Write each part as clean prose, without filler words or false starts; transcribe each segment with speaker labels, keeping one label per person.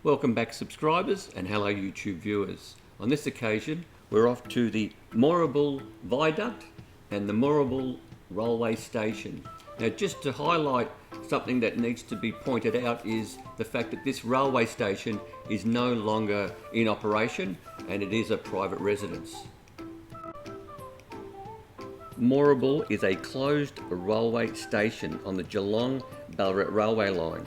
Speaker 1: Welcome back subscribers and hello YouTube viewers. On this occasion we're off to the Moorabool Viaduct and the Moorabool Railway Station. Now just to highlight something that needs to be pointed out is the fact that this railway station is no longer in operation and it is a private residence. Moorable is a closed railway station on the Geelong Ballarat railway line.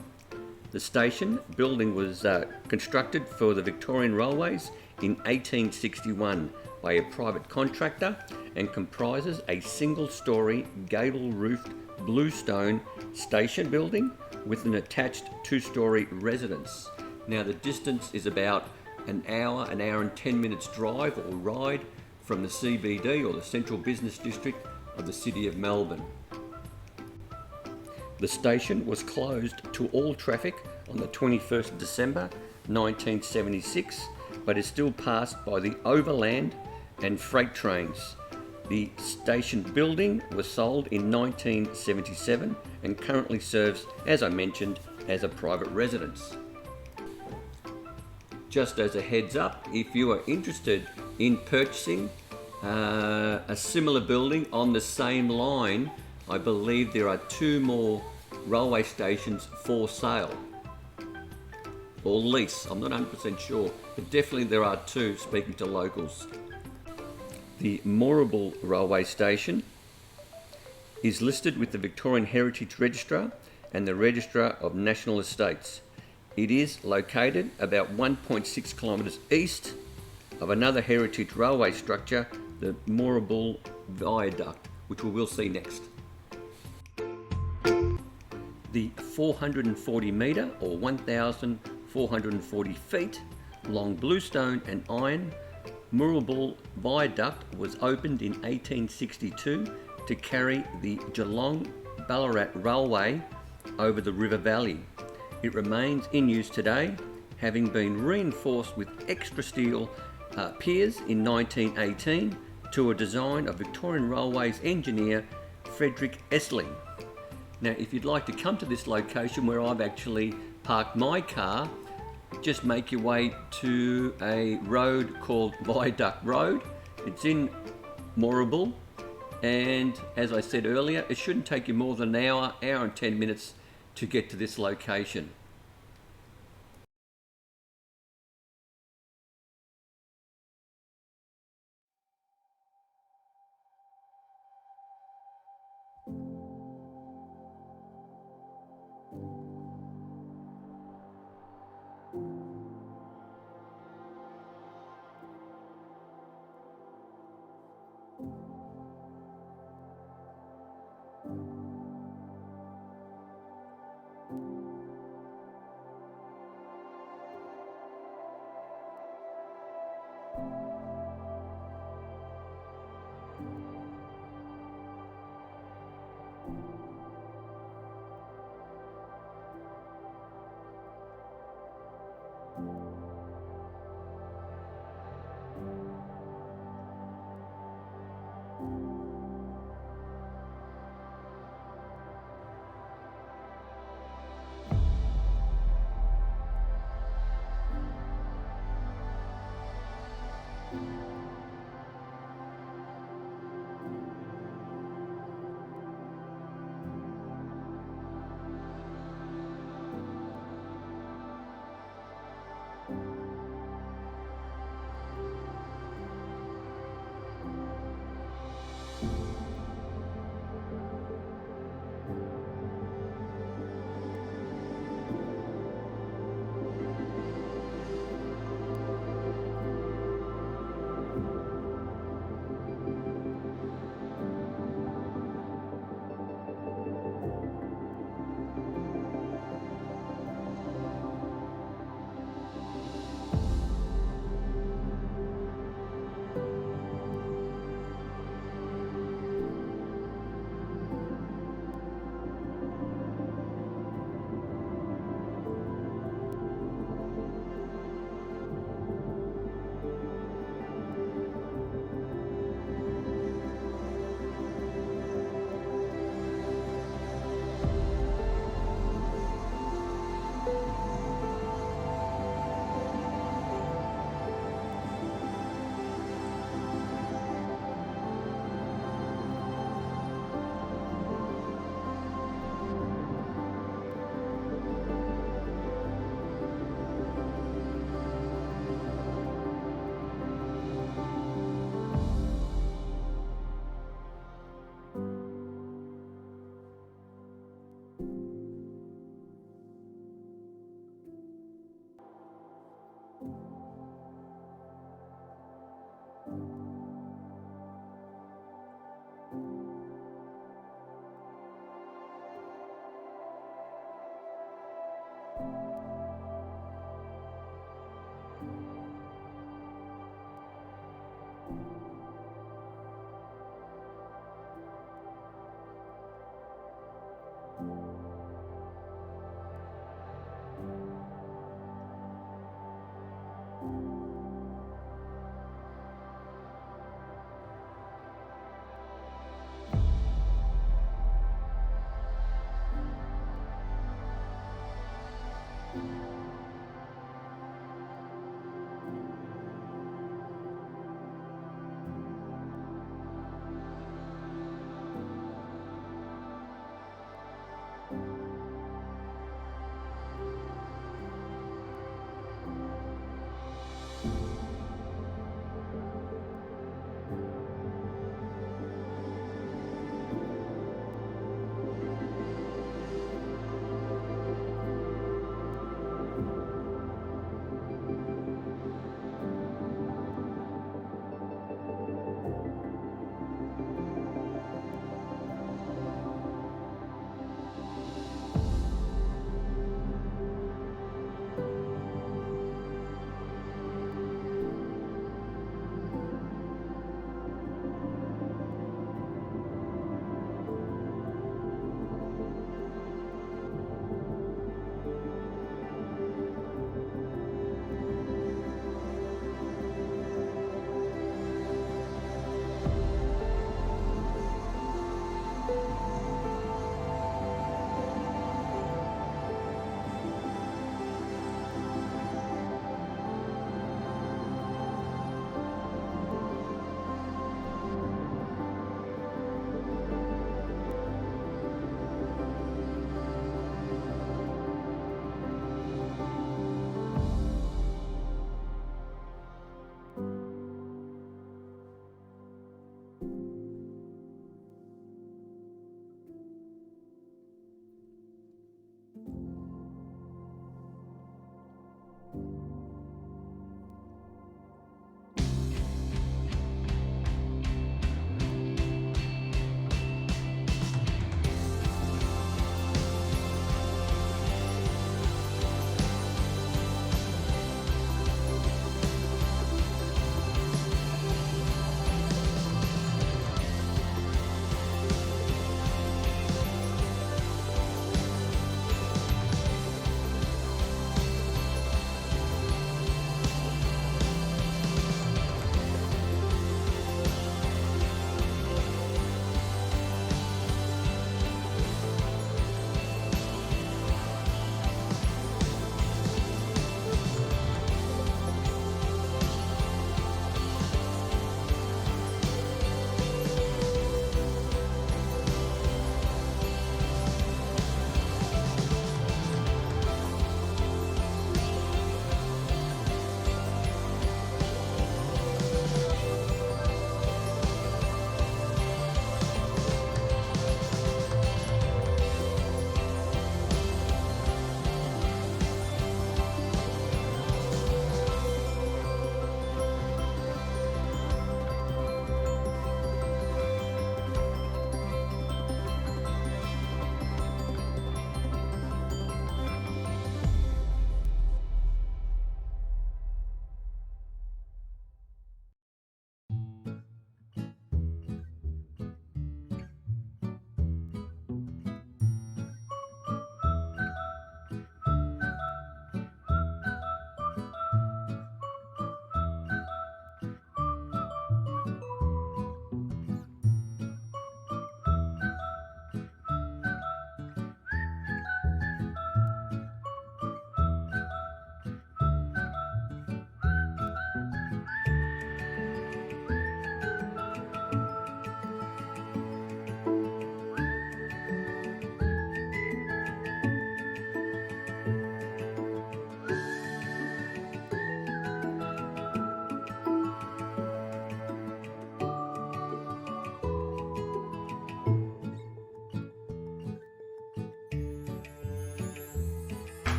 Speaker 1: The station building was constructed for the Victorian Railways in 1861 by a private contractor and comprises a single-storey gable-roofed bluestone station building with an attached two-storey residence. Now the distance is about an hour and 10 minutes drive or ride from the CBD or the Central Business District of the City of Melbourne. The station was closed to all traffic on the 21st of December 1976, but is still passed by the Overland and freight trains. The station building was sold in 1977 and currently serves, as I mentioned, as a private residence. Just as a heads up, if you are interested in purchasing a similar building on the same line, I believe there are two more railway stations for sale or lease. I'm not 100% sure, but definitely there are two, speaking to locals. The Moorable railway station is listed with the Victorian Heritage Register and the Register of National Estates. It is located about 1.6 kilometres east of another heritage railway structure, the Moorabool Viaduct, which we will see next. The 440 metre or 1,440 feet long bluestone and iron Moorabool Viaduct was opened in 1862 to carry the Geelong Ballarat Railway over the River Valley. It remains in use today, having been reinforced with extra steel piers in 1918 to a design of Victorian Railways engineer Frederick Essling. Now, if you'd like to come to this location where I've actually parked my car, just make your way to a road called Viaduct Road. It's in Moorable, and as I said earlier, it shouldn't take you more than an hour and 10 minutes to get to this location.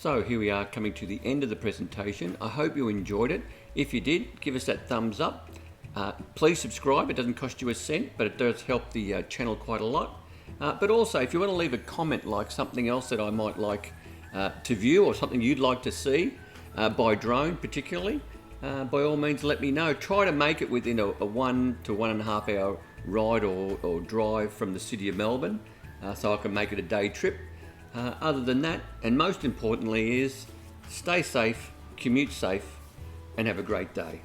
Speaker 1: So here we are coming to the end of the presentation. I hope you enjoyed it. If you did, give us that thumbs up. Please subscribe. It doesn't cost you a cent, but it does help the channel quite a lot. But also, if you want to leave a comment like something else that I might like to view, or something you'd like to see by drone particularly, by all means let me know. Try to make it within a 1 to 1.5 hour ride or drive from the city of Melbourne, so I can make it a day trip. Other than that, and most importantly, is stay safe, commute safe, and have a great day.